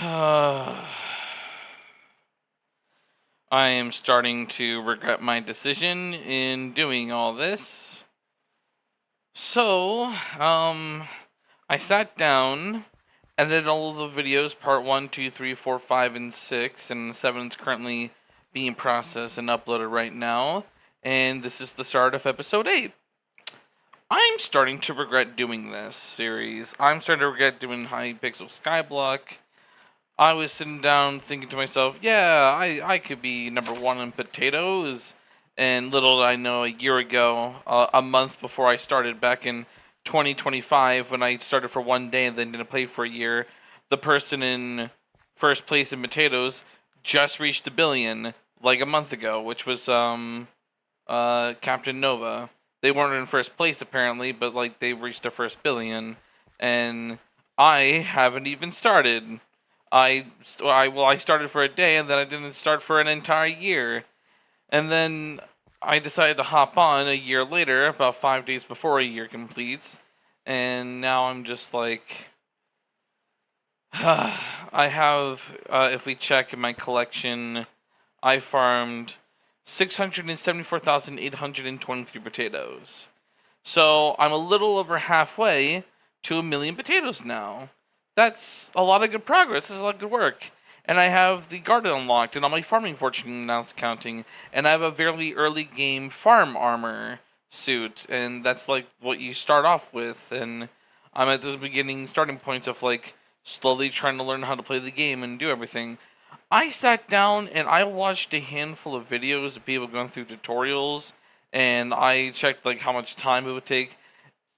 I am starting to regret my decision in doing all this. So, I sat down, edited all of the videos, part 1, 2, 3, 4, 5, and 6, and 7 is currently being processed and uploaded right now, and this is the start of episode 8. I'm starting to regret doing this series. I'm starting to regret doing Hypixel Skyblock. I was sitting down thinking to myself, yeah, I could be number 1 in potatoes. And little did I know, a year ago, a month before I started, back in 2025, when I started for 1 day and then didn't play for a year, the person in first place in potatoes just reached a billion like a month ago, which was Captain Nova. They weren't in first place apparently, but like they reached their first billion, and I haven't even started. I started for a day and then I didn't start for an entire year. And then I decided to hop on a year later, about 5 days before a year completes. And now I'm just like, I have, if we check in my collection, I farmed 674,823 potatoes. So I'm a little over halfway to a million potatoes now. That's a lot of good progress. That's a lot of good work. And I have the garden unlocked, and all my farming fortune now is counting. And I have a very early game farm armor suit, and that's like what you start off with. And I'm at the beginning starting points of like slowly trying to learn how to play the game and do everything. I sat down and I watched a handful of videos of people going through tutorials, and I checked like how much time it would take.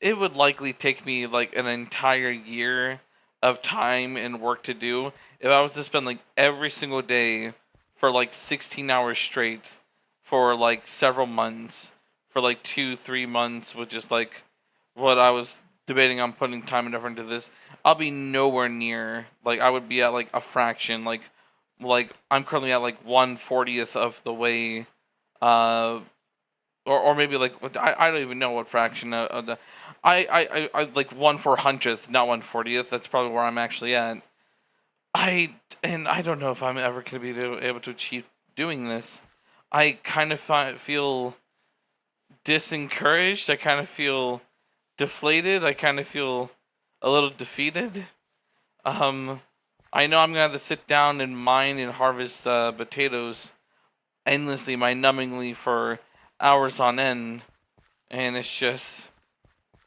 It would likely take me like an entire year of time and work to do if I was to spend like every single day for like 16 hours straight for like several months, for like 2 3 months, with just like what I was debating on putting time and effort into this. I'll be nowhere near, like I would be at like a fraction, like I'm currently at like 1/40th of the way, uh or maybe like I don't even know what fraction of the I like 1/400th, not 1/40th. That's probably where I'm actually at. I don't know if I'm ever going to be able to achieve doing this. I kind of feel disencouraged. I kind of feel deflated. I kind of feel a little defeated. Um, I know I'm gonna have to sit down and mine and harvest potatoes endlessly, mind numbingly, for hours on end, and it's just,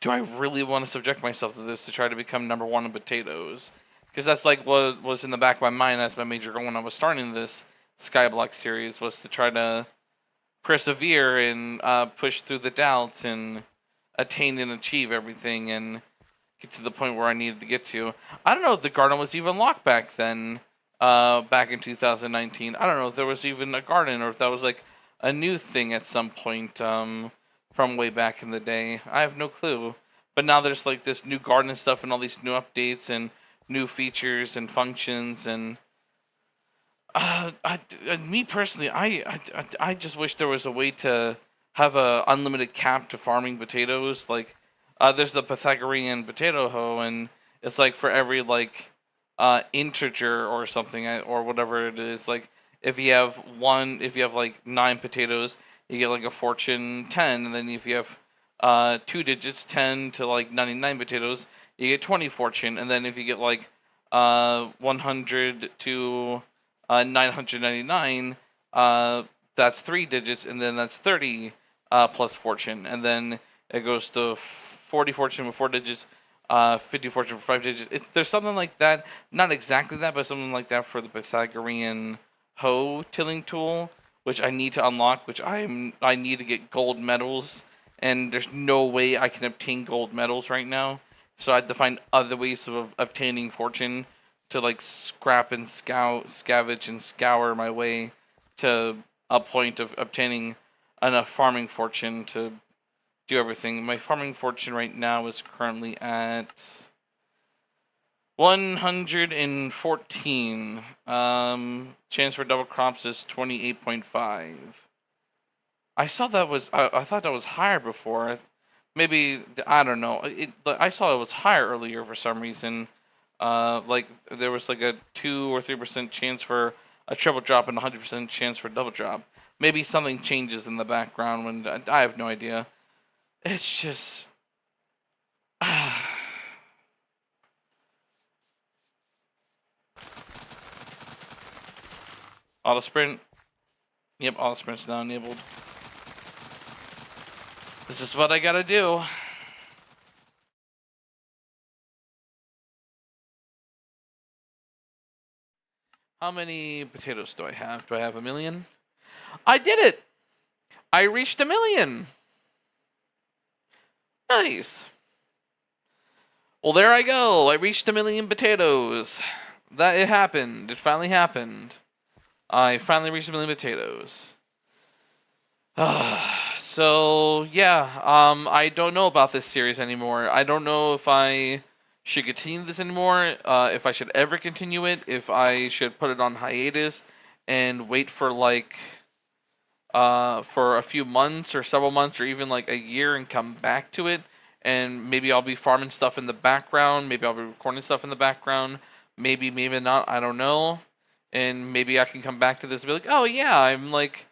do I really want to subject myself to this to try to become number 1 in potatoes? Because that's like what was in the back of my mind. That's my major goal when I was starting this Skyblock series, was to try to persevere and push through the doubts and attain and achieve everything and get to the point where I needed to get to. I don't know if the garden was even locked back then, back in 2019. I don't know if there was even a garden or if that was like a new thing at some point, from way back in the day. I have no clue. But now there's like this new garden and stuff and all these new updates and new features and functions, and me personally, I just wish there was a way to have a unlimited cap to farming potatoes. Like, there's the Pythagorean potato hoe, and it's like for every like integer or something, or whatever it is. Like, if you have like 9 potatoes, you get like a fortune 10, and then if you have 2 digits, 10 to like 99 potatoes, you get 20 fortune, and then if you get like 100 to 999, that's 3 digits, and then that's 30 plus fortune, and then it goes to 40 fortune with 4 digits, 50 fortune for 5 digits. There's something like that, not exactly that, but something like that for the Pythagorean hoe tilling tool, which I need to unlock, which I need to get gold medals, and there's no way I can obtain gold medals right now. So I had to find other ways of obtaining fortune to like scrap and scavenge and scour my way to a point of obtaining enough farming fortune to do everything. My farming fortune right now is currently at 114. Chance for double crops is 28.5. I saw that was I thought that was higher before. Maybe, I don't know. I saw it was higher earlier for some reason. Like there was like a 2 or 3% chance for a triple drop and 100% chance for a double drop. Maybe something changes in the background when I have no idea. It's just auto sprint. Yep, auto sprint's now enabled. This is what I gotta do. How many potatoes do I have? Do I have 1,000,000? I did it! I reached 1,000,000! Nice. Well, there I go. I reached 1,000,000 potatoes. That it happened. It finally happened. I finally reached 1,000,000 potatoes. So yeah, I don't know about this series anymore. I don't know if I should continue this anymore. If I should ever continue it. If I should put it on hiatus and wait for like for a few months or several months or even like a year and come back to it. And maybe I'll be farming stuff in the background. Maybe I'll be recording stuff in the background. Maybe, maybe not. I don't know. And maybe I can come back to this and be like, oh yeah, I'm like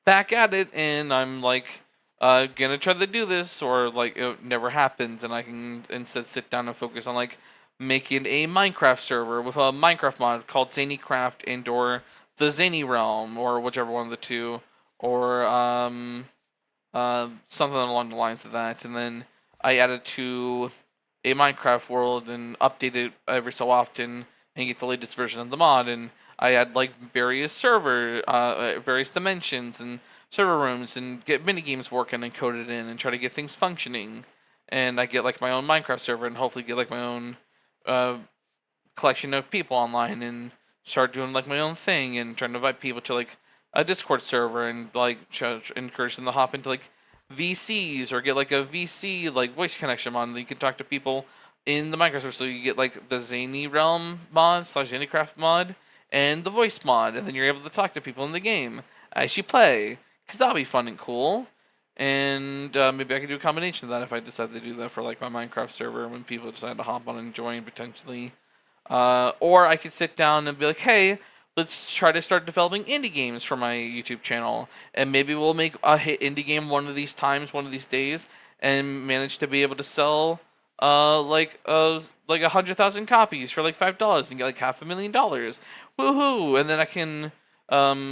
back at it, and I'm like gonna try to do this, or like it never happens, and I can instead sit down and focus on like making a Minecraft server with a Minecraft mod called Zany Craft and or the Zany Realm, or whichever one of the two, or something along the lines of that, and then I add it to a Minecraft world and update it every so often and get the latest version of the mod. And I add like various various dimensions and server rooms and get mini games working and coded in and try to get things functioning. And I get like my own Minecraft server and hopefully get like my own collection of people online and start doing like my own thing and trying to invite people to like a Discord server and like encourage them to hop into like VCs or get like a VC like voice connection on that you can talk to people in the Minecraft server. So you get like the Zany Realm mod / Zanycraft mod and the voice mod, and then you're able to talk to people in the game as you play, because that'll be fun and cool. And maybe I could do a combination of that if I decide to do that for like my Minecraft server when people decide to hop on and join potentially. Or I could sit down and be like, hey, let's try to start developing indie games for my YouTube channel. And maybe we'll make a hit indie game one of these times, one of these days, and manage to be able to sell like 100,000 copies for like $5 and get like $500,000. Woohoo! And then I can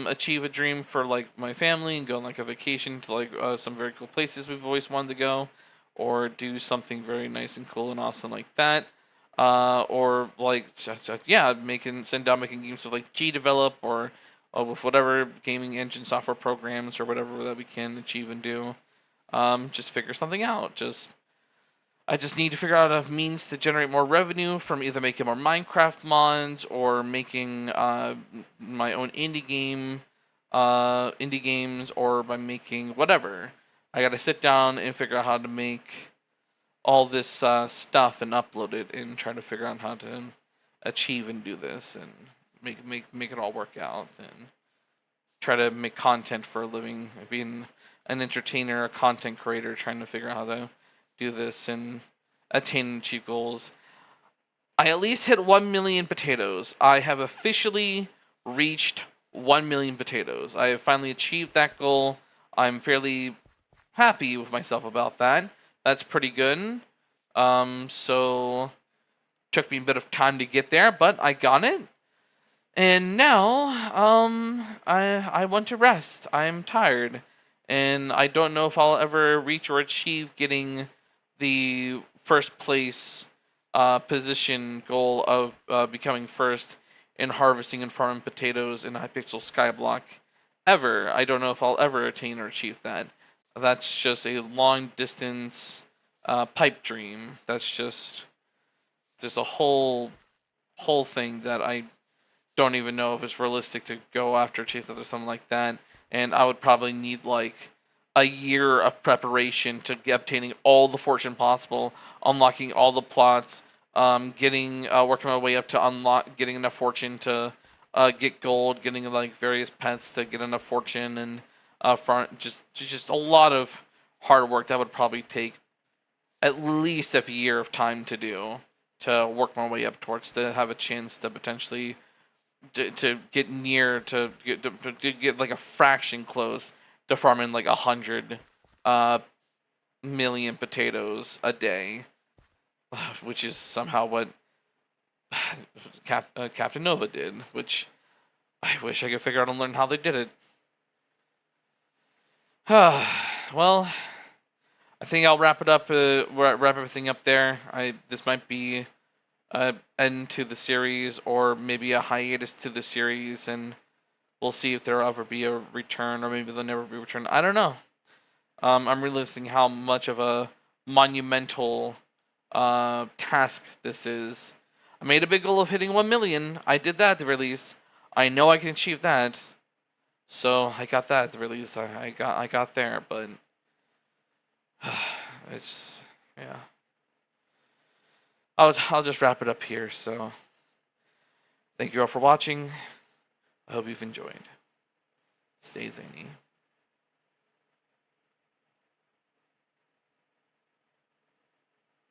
achieve a dream for like my family and go on like a vacation to like some very cool places we've always wanted to go, or do something very nice and cool and awesome like that. Or like yeah, send down making games with like GDevelop or with whatever gaming engine software programs or whatever that we can achieve and do. Just figure something out. I just need to figure out a means to generate more revenue from either making more Minecraft mods or making my own indie games, or by making whatever. I gotta sit down and figure out how to make all this stuff and upload it and try to figure out how to achieve and do this and make it all work out and try to make content for a living, being an entertainer, a content creator, trying to figure out how to do this and attain and achieve goals. I at least hit 1,000,000 potatoes. I have officially reached 1,000,000 potatoes. I have finally achieved that goal. I'm fairly happy with myself about that. That's pretty good. So took me a bit of time to get there, but I got it. And now, I want to rest. I'm tired, and I don't know if I'll ever reach or achieve getting the first place position goal of becoming first in harvesting and farming potatoes in Hypixel Skyblock ever. I don't know if I'll ever attain or achieve that. That's just a long distance pipe dream. That's just a whole thing that I don't even know if it's realistic to go after chase after something like that. And I would probably need like a year of preparation to get obtaining all the fortune possible, unlocking all the plots, working my way up to unlock, getting enough fortune to get gold, getting like various pets to get enough fortune, and just a lot of hard work that would probably take at least a year of time to do to work my way up towards, to have a chance to potentially to get near to get like a fraction close to farming like 100 million potatoes a day, which is somehow what Captain Nova did, which I wish I could figure out and learn how they did it. Well, I think I'll wrap it up. Wrap everything up there. This might be an end to the series, or maybe a hiatus to the series, and we'll see if there'll ever be a return, or maybe there'll never be a return. I don't know. I'm realizing how much of a monumental task this is. I made a big goal of hitting 1 million. I did that at the release. I know I can achieve that. So I got that at the release. I got there, but it's yeah. I'll just wrap it up here. So thank you all for watching. I hope you've enjoyed. Stay zany.